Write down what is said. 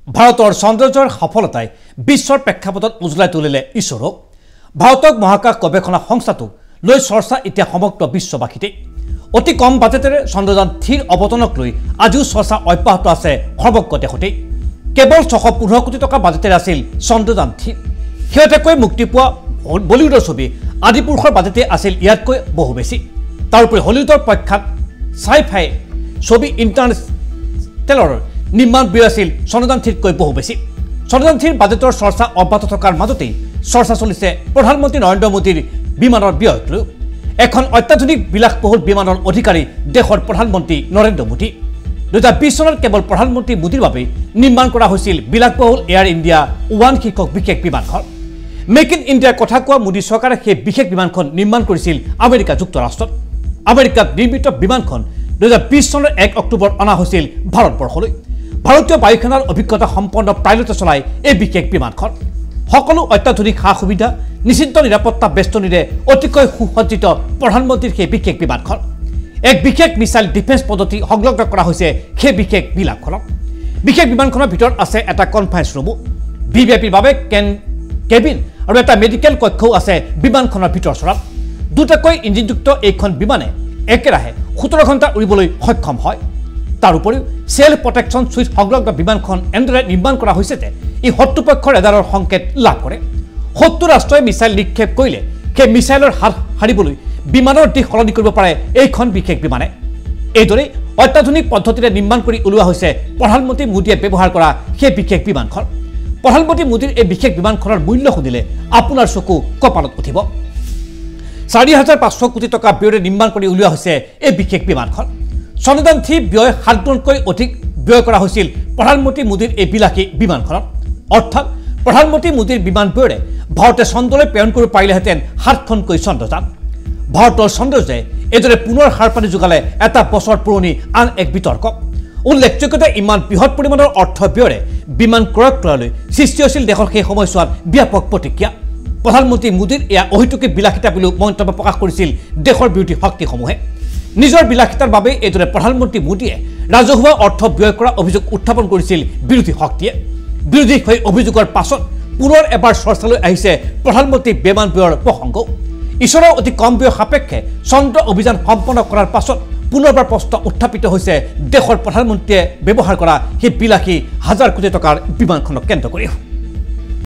ভাৰতৰ চন্দ্ৰযানৰ সফলতাই বিশ্বৰ প্ৰেক্ষাপটত উজ্বলাই তুলিলে ইছৰোক। ভাৰতক মহাকাশ গৱেষণা সংস্থাটোক লৈ চৰ্চা এতিয়া সমগ্ৰ বিশ্ববাসীতে। অতি কম বাজেটেৰে চন্দ্ৰযান 3 অৱতৰণক লৈ আজিও চৰ্চা অব্যাহত আছে সমগ্ৰ দেশতে। কেৱল 615 কোটি টকা বাজেটেৰে আছিল চন্দ্ৰযান 3। শেহতীয়াকৈ মুক্তি পোৱা বলিউডৰ ছবি আদিপুৰুষৰ বাজেটে আছিল ইয়াতকৈ বহু বেছি। তাৰোপৰি হলিউডৰ প্ৰখ্যাত সাই-ফাই ছবি ইণ্টাৰষ্টেলাৰৰ নিৰ্মাণ ব্যয় আছিল চন্দ্ৰযান 3তকৈ বহু বেছি। চন্দ্ৰযান 3 বাজেটৰ চৰ্চা অব্যাহত থকাৰ মাজতেই চৰ্চা চলিছে প্ৰধানমন্ত্ৰী নৰেন্দ্ৰ মোদীৰ বিমানৰ ব্যয়ক লৈ। এখন অত্যাধুনিক বিলাসবহুল বিমানৰ অধিকাৰী দেশৰ প্ৰধানমন্ত্ৰী নৰেন্দ্ৰ মোদী। 2020 চনত কেৱল প্ৰধানমন্ত্ৰী মোদীৰ বাবে নিৰ্মাণ কৰা হৈছিল বিলাসবহুল এয়াৰ ইণ্ডিয়া 1 শীৰ্ষক বিশেষ বিমানখন। মেক ইন ইণ্ডিয়াৰ কথা কোৱা মোদী চৰকাৰে সেই বিশেষ বিমানখন নিৰ্মাণ কৰিছিল আমেৰিকা যুক্তৰাষ্ট্ৰত। আমেৰিকাত নিৰ্মিত বিমানখন 2020 চনৰ 1 অক্টোবৰ অনা হৈছিল ভাৰতবৰ্ষলৈ। ভাৰতীয় বায়ুসেনাৰ অভিজ্ঞতা সম্পন্ন পাইলটে চলাই এই বিশেষ বিমানখন। সকলো অত্যাধুনিক সা সুবিধা নিশ্চিত নিৰাপত্তা বেষ্টনীৰে অতিকৈ সুসজ্জিত প্ৰধানমন্ত্ৰীৰ সেই বিশেষ বিমানখন। এক বিশেষ মিছাইল ডিফেন্স পদ্ধতি সংলগ্ন কৰা হৈছে সেই বিশেষ বিমানখনত। বিশেষ বিমানখনৰ ভিতৰত আছে এটা কনফাৰেন্স ৰুমো, ভিভিআইপিৰ বাবে কেবিন আৰু এটা মেডিকেল কক্ষও আছে বিমানখনৰ ভিতৰচৰাত। দুটাকৈ ইঞ্জিনযুক্ত এইখন বিমানে একেৰাহে 17 ঘণ্টা উৰিবলৈ সক্ষম হয়। তাৰোপৰিও সেল্ফ প্ৰটেকশ্যন সুইচ সংলগ্ন বিমানখন এনেদৰে নিৰ্মাণ কৰা হৈছে যে ই শত্ৰুপক্ষৰ ৰেডাৰৰ সংকেত লাভ কৰে। শত্ৰু ৰাষ্ট্ৰই মিছাইল নিক্ষেপ কৰিলে সেই মিছাইলৰ হাত সাৰিবলৈ বিমানৰ দিশ সলনি কৰিব পাৰে এইখন বিশেষ বিমানে। এইদৰে অত্যাধুনিক পদ্ধতিৰে নিৰ্মাণ কৰি উলিওৱা হৈছে প্ৰধানমন্ত্ৰী মোদীয়ে ব্যৱহাৰ কৰা সেই বিশেষ বিমানখন। প্ৰধানমন্ত্ৰী মোদীৰ এই বিশেষ বিমানখনৰ মূল্য শুনিলে আপোনাৰ চকু কপালত উঠিব। 4,500 কোটি টকা ব্যয়েৰে নিৰ্মাণ কৰি উলিওৱা হৈছে এই বিশেষ বিমানখন। চন্দ্ৰযান 3 ব্যয় 7 গুণতকৈ অধিক ব্যয় কৰা হৈছিল প্ৰধানমন্ত্ৰী মোদীৰ এই বিলাসী বিমানখনত। অৰ্থাৎ প্ৰধানমন্ত্ৰী মোদীৰ বিমান ব্যয়েৰে ভাৰতে চন্দ্ৰলৈ প্ৰেৰণ কৰিব পাৰিলেহেঁতেন 7খনকৈ চন্দ্ৰযান। ভাৰতৰ চন্দ্ৰযানে এইদৰে পুনৰ সাৰ পানী যোগালে এটা বছৰ পুৰণি আন এক বিতৰ্ক। উল্লেখযোগ্য যে ইমান বৃহৎ পৰিমাণৰ অৰ্থ ব্যয়েৰে বিমান ক্ৰয় কৰালৈ সৃষ্টি হৈছিল দেশৰ সেই সময়ছোৱাত ব্যাপক প্ৰতিক্ৰিয়া। প্ৰধানমন্ত্ৰী মোদীৰ এয়া অহেতুকী বিলাসিতা বুলিও মন্তব্য প্ৰকাশ কৰিছিল দেশৰ বিৰোধী শক্তিসমূহে। নিজৰ বিলাসিতাৰ বাবে এইদৰে প্ৰধানমন্ত্ৰী মোদীয়ে ৰাজহুৱা অৰ্থ ব্যয় কৰা অভিযোগ উত্থাপন কৰিছিল বিৰোধী শক্তিয়ে। বিৰোধী হৈ অভিযোগৰ পাছত পুনৰ এবাৰ চৰ্চালৈ আহিছে প্ৰধানমন্ত্ৰী বিমান ব্যয়ৰ প্ৰসংগ। ঈশ্বৰৰ অতি কম ব্যয় সাপেক্ষে চন্দ্ৰ অভিযান সম্পন্ন কৰাৰ পাছত পুনৰবাৰ প্ৰশ্ন উত্থাপিত হৈছে দেশৰ প্ৰধানমন্ত্ৰীয়ে ব্যৱহাৰ কৰা সেই বিলাসী 1000 কোটি টকাৰ বিমানখনক কেন্দ্ৰ কৰি।